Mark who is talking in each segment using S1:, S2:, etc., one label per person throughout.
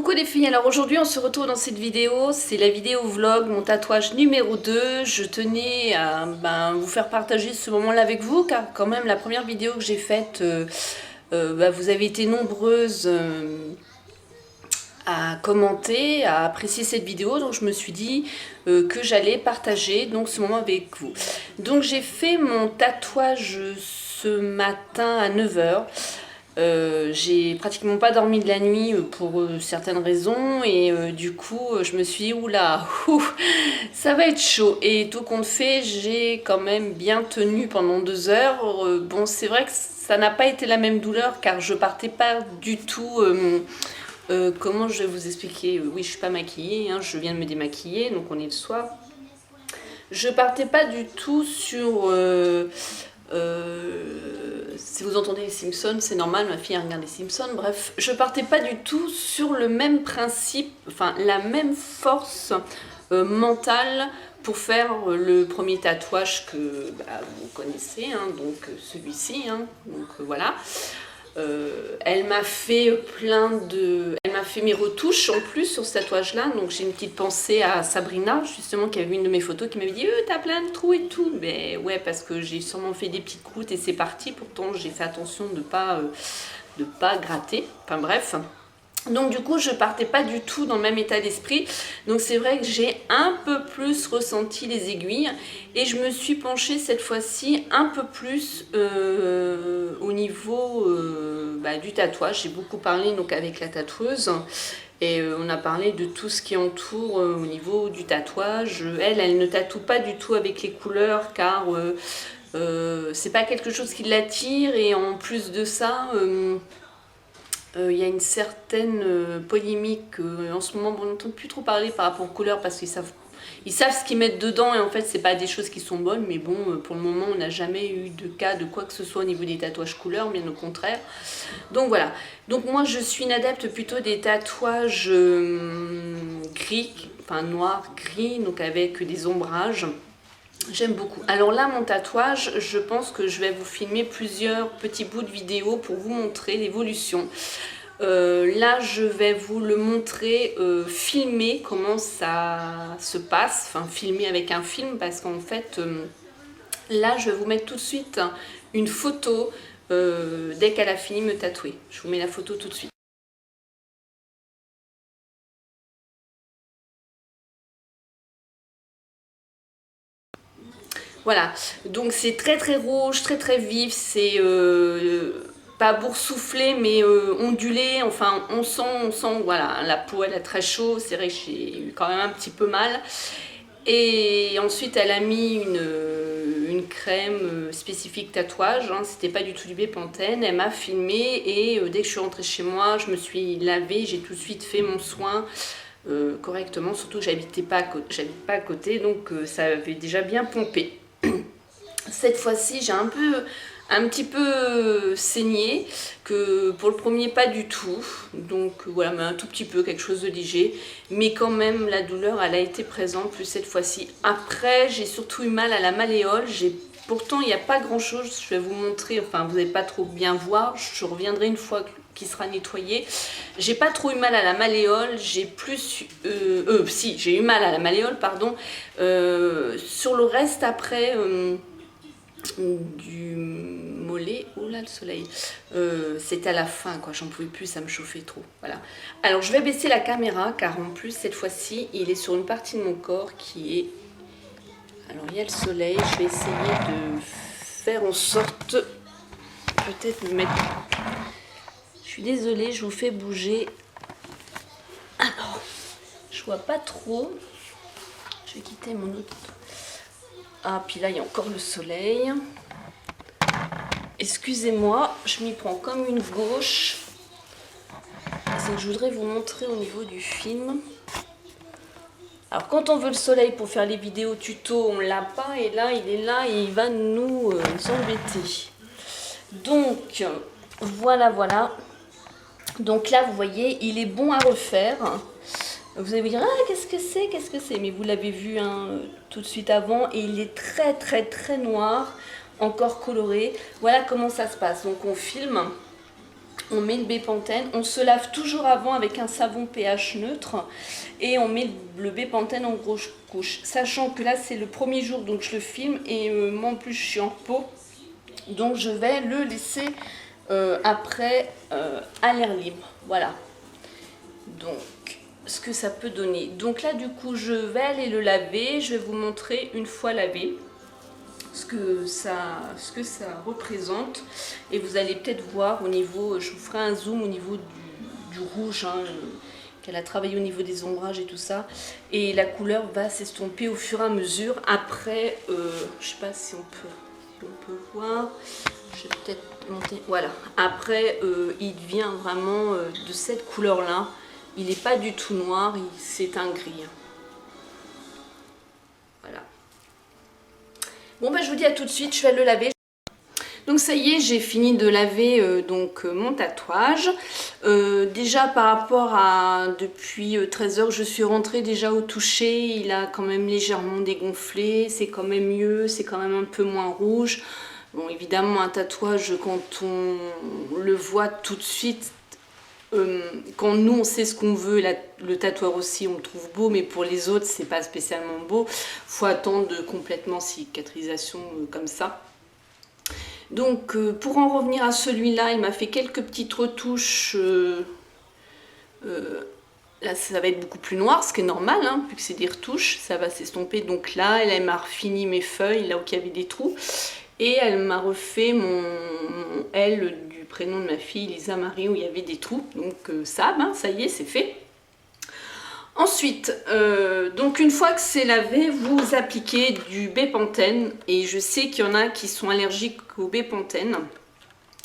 S1: Coucou les filles, alors aujourd'hui on se retrouve dans cette vidéo, c'est la vidéo vlog, mon tatouage numéro 2. Je tenais à vous faire partager ce moment-là avec vous, car quand même la première vidéo que j'ai faite, vous avez été nombreuses à commenter, à apprécier cette vidéo, donc je me suis dit que j'allais partager donc ce moment avec vous. Donc j'ai fait mon tatouage ce matin à 9 h. J'ai pratiquement pas dormi de la nuit pour certaines raisons et du coup je me suis dit oula, ça va être chaud, et tout compte fait j'ai quand même bien tenu pendant 2 heures. Bon, c'est vrai que ça n'a pas été la même douleur car je partais pas du tout comment je vais vous expliquer, oui je suis pas maquillée, hein, je viens de me démaquiller donc on est le soir. Je partais pas du tout sur si vous entendez les Simpsons, c'est normal, ma fille regarde les Simpsons. Bref, je partais pas du tout sur le même principe, enfin la même force mentale pour faire le premier tatouage que vous connaissez, hein, donc celui-ci, hein, donc voilà. Elle m'a fait elle m'a fait mes retouches en plus sur ce tatouage là, donc j'ai une petite pensée à Sabrina justement qui a vu une de mes photos, qui m'avait dit t'as plein de trous et tout, mais ouais, parce que j'ai sûrement fait des petites croûtes et c'est parti. Pourtant j'ai fait attention de pas gratter, enfin bref. Donc du coup je partais pas du tout dans le même état d'esprit, donc c'est vrai que j'ai un peu plus ressenti les aiguilles et je me suis penchée cette fois-ci un peu plus au niveau du tatouage. J'ai beaucoup parlé donc avec la tatoueuse et on a parlé de tout ce qui entoure au niveau du tatouage. Elle ne tatoue pas du tout avec les couleurs car c'est pas quelque chose qui l'attire, et en plus de ça il y a une certaine polémique en ce moment. On n'entend plus trop parler par rapport aux couleurs parce qu'ils savent ce qu'ils mettent dedans, et en fait c'est pas des choses qui sont bonnes, mais bon, pour le moment on n'a jamais eu de cas de quoi que ce soit au niveau des tatouages couleurs, bien au contraire. Donc voilà, donc moi je suis une adepte plutôt des tatouages gris, enfin noir gris, donc avec des ombrages. J'aime beaucoup. Alors là, mon tatouage, je pense que je vais vous filmer plusieurs petits bouts de vidéo pour vous montrer l'évolution. Là, je vais vous le montrer filmer, comment ça se passe, enfin filmer avec un film, parce qu'en fait, là, je vais vous mettre tout de suite une photo dès qu'elle a fini de me tatouer. Je vous mets la photo tout de suite. Voilà, donc c'est très très rouge, très très vif, c'est pas boursouflé mais ondulé, enfin on sent, voilà, la peau elle est très chaude, c'est vrai que j'ai eu quand même un petit peu mal. Et ensuite elle a mis une crème spécifique tatouage, hein, c'était pas du tout du Bepanthen. Elle m'a filmé et dès que je suis rentrée chez moi, je me suis lavée, j'ai tout de suite fait mon soin correctement, surtout que j'habite pas à côté, donc ça avait déjà bien pompé. Cette fois-ci, j'ai un petit peu saigné, que pour le premier pas du tout, donc voilà, mais un tout petit peu, quelque chose de léger, mais quand même la douleur elle a été présente plus cette fois-ci. Après j'ai surtout eu mal à la malléole, pourtant il n'y a pas grand chose, je vais vous montrer, enfin vous n'allez pas trop bien voir, je reviendrai une fois qui sera nettoyé. J'ai pas trop eu mal à la malléole, j'ai plus si j'ai eu mal à la malléole, pardon, sur le reste après du mollet. Oh là, le soleil, c'était à la fin quoi, j'en pouvais plus, ça me chauffait trop. Voilà, alors je vais baisser la caméra car en plus cette fois-ci il est sur une partie de mon corps qui est, alors il y a le soleil, je vais essayer de faire en sorte peut-être de mettre, je suis désolée, je vous fais bouger. Alors je vois pas trop, je vais quitter mon autre. Ah, puis là, il y a encore le soleil. Excusez-moi, je m'y prends comme une gauche. C'est que je voudrais vous montrer au niveau du film. Alors, quand on veut le soleil pour faire les vidéos tuto, on l'a pas. Et là, il est là et il va nous embêter. Donc, voilà, voilà. Donc là, vous voyez, il est bon à refaire. Vous allez vous dire, ah, qu'est-ce que c'est, mais vous l'avez vu hein, tout de suite avant, et il est très très très noir, encore coloré. Voilà comment ça se passe. Donc on filme, On met le bépantène, on se lave toujours avant avec un savon pH neutre et on met le bépantène en grosse couche. Sachant que là c'est le premier jour donc je le filme et moi en plus je suis en repos. Donc je vais le laisser après à l'air libre. Voilà. Donc ce que ça peut donner. Donc là du coup je vais aller le laver. Je vais vous montrer une fois lavé ce que ça représente et vous allez peut-être voir au niveau, je vous ferai un zoom au niveau du rouge hein, qu'elle a travaillé au niveau des ombrages et tout ça, et la couleur va s'estomper au fur et à mesure. Après je sais pas si on peut voir, je vais peut-être monter, voilà, après il devient vraiment de cette couleur là, il n'est pas du tout noir, c'est un gris. Voilà. Bon bah je vous dis à tout de suite, je vais le laver. Donc ça y est, j'ai fini de laver mon tatouage. Déjà par rapport à depuis 13 h je suis rentrée déjà au toucher, il a quand même légèrement dégonflé, c'est quand même mieux, c'est quand même un peu moins rouge. Bon évidemment un tatouage quand on le voit tout de suite, quand nous on sait ce qu'on veut, le tatoueur aussi on le trouve beau, mais pour les autres c'est pas spécialement beau, faut attendre complètement cicatrisation comme ça. Donc pour en revenir à celui-là, il m'a fait quelques petites retouches, là ça va être beaucoup plus noir, ce qui est normal, hein, vu que c'est des retouches, ça va s'estomper. Donc là elle m'a refini mes feuilles, là où il y avait des trous, et elle m'a refait mon L du prénom de ma fille, Lisa Marie, où il y avait des trous. Donc ça y est, c'est fait. Ensuite, donc une fois que c'est lavé, vous appliquez du bépantène. Et je sais qu'il y en a qui sont allergiques au bépantène.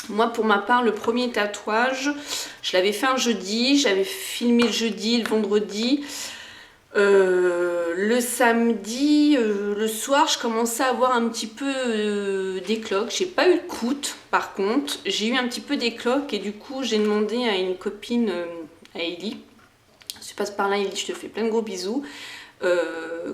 S1: Moi, pour ma part, le premier tatouage, je l'avais fait un jeudi. J'avais filmé le jeudi, le vendredi. Le samedi, le soir, je commençais à avoir un petit peu d'écloques. J'ai pas eu de croûte, par contre. J'ai eu un petit peu d'écloques et du coup, j'ai demandé à une copine, à Ellie, si tu passes par là, Ellie, je te fais plein de gros bisous.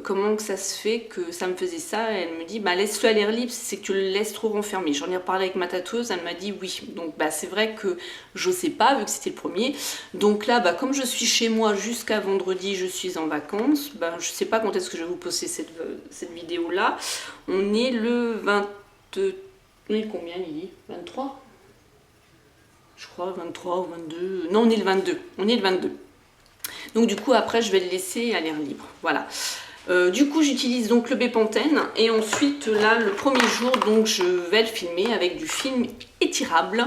S1: Comment que ça se fait que ça me faisait ça? Elle me dit bah laisse-le à l'air libre, c'est que tu le laisses trop renfermé. J'en ai reparlé avec ma tatoueuse, elle m'a dit oui. Donc bah c'est vrai que je sais pas vu que c'était le premier. Donc là bah comme je suis chez moi jusqu'à vendredi, je suis en vacances, bah je sais pas quand est-ce que je vais vous poster cette vidéo là. On est le 20, on est combien Lily? 23 je crois, 23 ou 22, non on est le 22, on est le 22. Donc du coup après je vais le laisser à l'air libre, voilà. Du coup j'utilise donc le bépantène et ensuite là le premier jour donc je vais le filmer avec du film étirable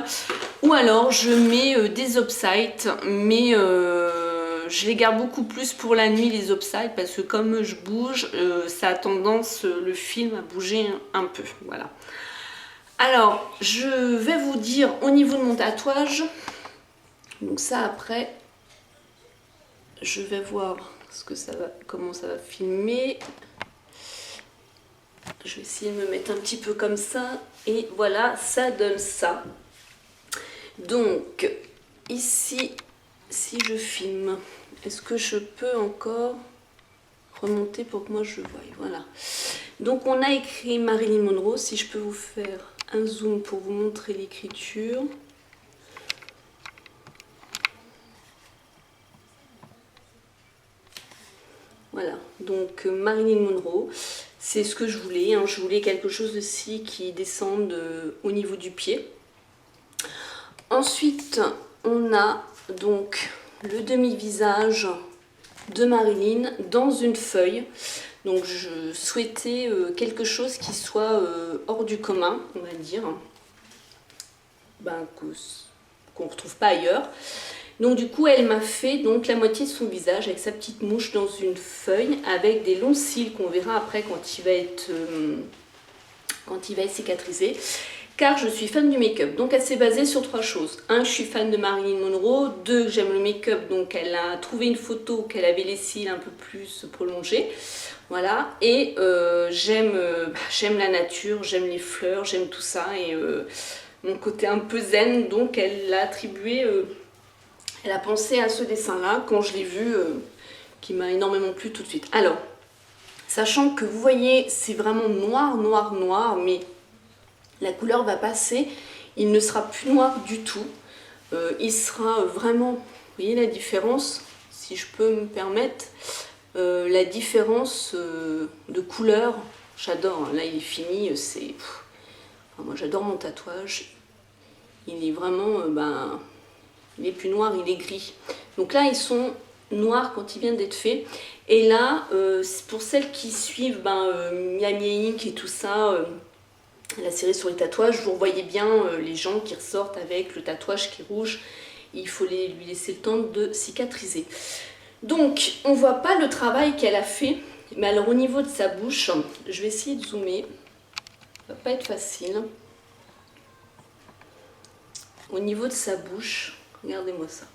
S1: ou alors je mets des Opsite, mais je les garde beaucoup plus pour la nuit les Opsite parce que comme je bouge ça a tendance le film à bouger un peu, voilà. Alors je vais vous dire au niveau de mon tatouage, donc ça après je vais voir comment ça va filmer. Je vais essayer de me mettre un petit peu comme ça. Et voilà, ça donne ça. Donc, ici, si je filme, est-ce que je peux encore remonter pour que moi je voie? Voilà. Donc, on a écrit Marilyn Monroe. Si je peux vous faire un zoom pour vous montrer l'écriture. Voilà, donc Marilyn Monroe, c'est ce que je voulais, hein. Je voulais quelque chose aussi qui descende au niveau du pied. Ensuite, on a donc le demi-visage de Marilyn dans une feuille. Donc je souhaitais quelque chose qui soit hors du commun, on va dire, qu'on ne retrouve pas ailleurs. Donc du coup elle m'a fait donc la moitié de son visage avec sa petite mouche dans une feuille avec des longs cils qu'on verra après quand il va être cicatrisé, car je suis fan du make-up. Donc elle s'est basée sur 3 choses. 1, je suis fan de Marilyn Monroe. 2, j'aime le make-up, donc elle a trouvé une photo qu'elle avait les cils un peu plus prolongés. Voilà, et j'aime la nature, j'aime les fleurs, j'aime tout ça et mon côté un peu zen, donc elle l'a attribué... Elle a pensé à ce dessin-là quand je l'ai vu, qui m'a énormément plu tout de suite. Alors, sachant que vous voyez, c'est vraiment noir, noir, noir, mais la couleur va passer, il ne sera plus noir du tout. Il sera vraiment, vous voyez la différence, si je peux me permettre, la différence de couleur. J'adore, là il est fini, c'est... Enfin, moi j'adore mon tatouage. Il est vraiment, il est plus noir, il est gris. Donc là ils sont noirs quand ils viennent d'être faits. Et là, pour celles qui suivent Miami Ink et tout ça, la série sur les tatouages, vous voyez bien les gens qui ressortent avec le tatouage qui est rouge. Il faut lui laisser le temps de cicatriser. Donc, on ne voit pas le travail qu'elle a fait. Mais alors, au niveau de sa bouche, je vais essayer de zoomer. Ça va pas être facile. Au niveau de sa bouche, regardez-moi ça.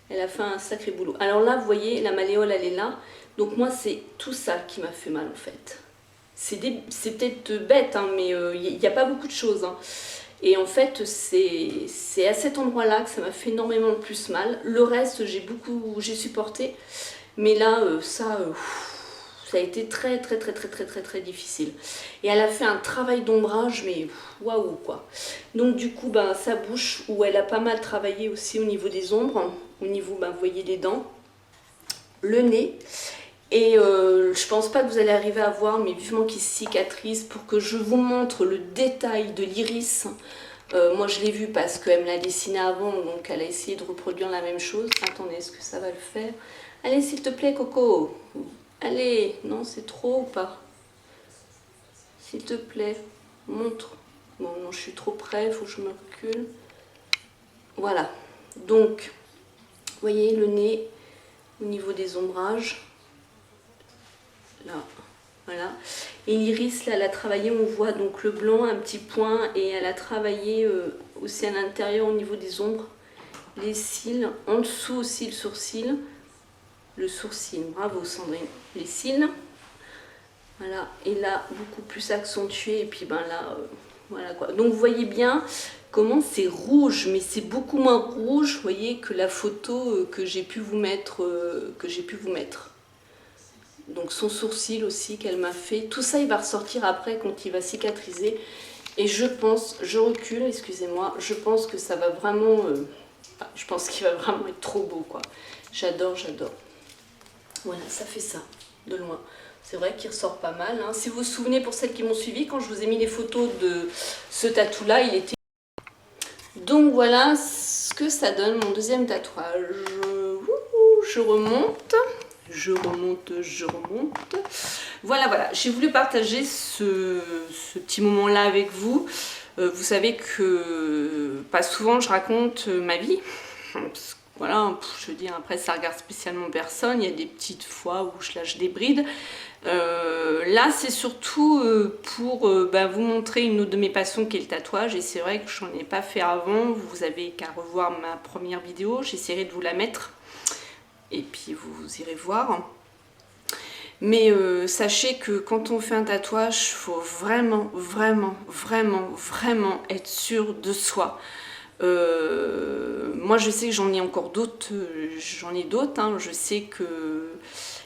S1: Elle a fait un sacré boulot. Alors là, vous voyez, la malléole, elle est là. Donc moi, c'est tout ça qui m'a fait mal, en fait. C'est peut-être bête, hein, mais il n'y a pas beaucoup de choses. Hein. Et en fait, c'est à cet endroit-là que ça m'a fait énormément plus mal. Le reste, j'ai supporté. Mais là, ça a été très difficile. Et elle a fait un travail d'ombrage, mais waouh quoi. Donc du coup, sa bouche, où elle a pas mal travaillé aussi au niveau des ombres, au niveau, vous voyez les dents, le nez. Et je pense pas que vous allez arriver à voir, mais vivement qu'il cicatrise pour que je vous montre le détail de l'iris. Moi je l'ai vu parce qu'elle me l'a dessiné avant, donc elle a essayé de reproduire la même chose. Attendez, est-ce que ça va le faire? Allez s'il te plaît Coco. Allez, non c'est trop ou pas? S'il te plaît, montre. Bon non, je suis trop près, il faut que je me recule. Voilà, donc, vous voyez le nez au niveau des ombrages. Là, voilà. Et l'iris, là, elle a travaillé, on voit donc le blanc, un petit point, et elle a travaillé aussi à l'intérieur au niveau des ombres, les cils, en dessous aussi le sourcil, bravo Sandrine, les cils, voilà, et là, beaucoup plus accentué, et puis là, voilà quoi. Donc vous voyez bien comment c'est rouge, mais c'est beaucoup moins rouge, vous voyez, que la photo que j'ai pu vous mettre, Donc son sourcil aussi qu'elle m'a fait. Tout ça, il va ressortir après quand il va cicatriser. Et je pense, je recule, excusez-moi, je pense que ça va vraiment... je pense qu'il va vraiment être trop beau, quoi. J'adore, j'adore. Voilà, ça fait ça, de loin. C'est vrai qu'il ressort pas mal. Hein. Si vous vous souvenez, pour celles qui m'ont suivi, quand je vous ai mis les photos de ce tatou-là, il était... Donc voilà ce que ça donne, mon deuxième tatouage. Je remonte. Je remonte. Voilà, j'ai voulu partager ce petit moment-là avec vous. Vous savez que pas souvent je raconte ma vie. Voilà, je veux dire, après ça regarde spécialement personne. Il y a des petites fois où je lâche des brides. Là, c'est surtout pour vous montrer une autre de mes passions qui est le tatouage. Et c'est vrai que j'en ai pas fait avant. Vous avez qu'à revoir ma première vidéo. J'essaierai de vous la mettre. Et puis vous irez voir. Mais sachez que quand on fait un tatouage, il faut vraiment être sûr de soi. Moi je sais que j'en ai encore d'autres, hein. Je sais que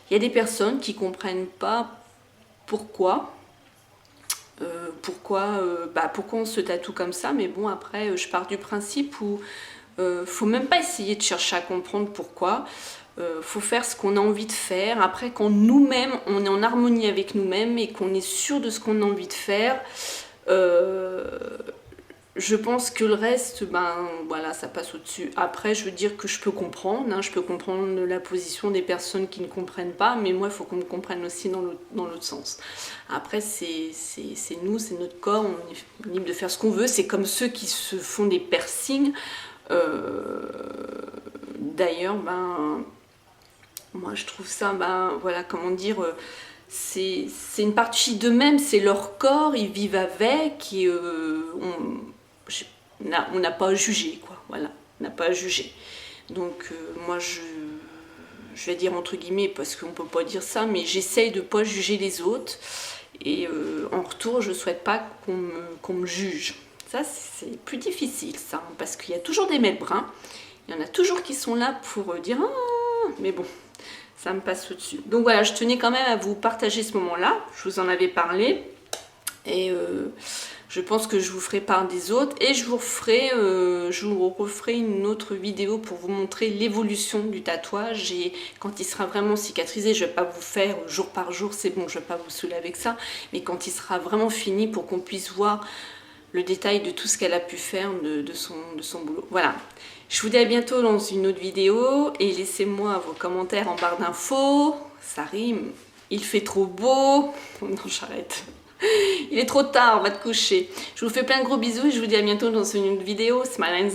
S1: il y a des personnes qui comprennent pas pourquoi on se tatoue comme ça, mais bon après je pars du principe où faut même pas essayer de chercher à comprendre pourquoi. Faut faire ce qu'on a envie de faire. Après, quand nous-mêmes, on est en harmonie avec nous-mêmes et qu'on est sûr de ce qu'on a envie de faire, je pense que le reste, voilà, ça passe au-dessus. Après, je veux dire que je peux comprendre, hein, je peux comprendre la position des personnes qui ne comprennent pas, mais moi, il faut qu'on me comprenne aussi dans l'autre sens. Après, c'est nous, c'est notre corps, on est libre de faire ce qu'on veut. C'est comme ceux qui se font des piercings. D'ailleurs, moi je trouve ça, voilà, comment dire, c'est une partie d'eux-mêmes, c'est leur corps, ils vivent avec, et on n'a pas à juger, quoi, voilà, on n'a pas à juger. Donc moi je vais dire entre guillemets, parce qu'on peut pas dire ça, mais j'essaye de pas juger les autres, et en retour je souhaite pas qu'on me juge. Ça c'est plus difficile, ça, hein, parce qu'il y a toujours des mètres-brins, il y en a toujours qui sont là pour dire « Ah !» mais bon, ça me passe au-dessus. Donc voilà, je tenais quand même à vous partager ce moment-là. Je vous en avais parlé. Et Je pense que je vous ferai part des autres et je vous referai une autre vidéo pour vous montrer l'évolution du tatouage et quand il sera vraiment cicatrisé, je ne vais pas vous faire jour par jour, c'est bon, je ne vais pas vous saouler avec ça, mais quand il sera vraiment fini pour qu'on puisse voir le détail de tout ce qu'elle a pu faire de son boulot. Voilà, je vous dis à bientôt dans une autre vidéo et laissez-moi vos commentaires en barre d'infos, ça rime, il fait trop beau, non j'arrête. Il est trop tard, on va te coucher. Je vous fais plein de gros bisous et je vous dis à bientôt dans une autre vidéo. Smile and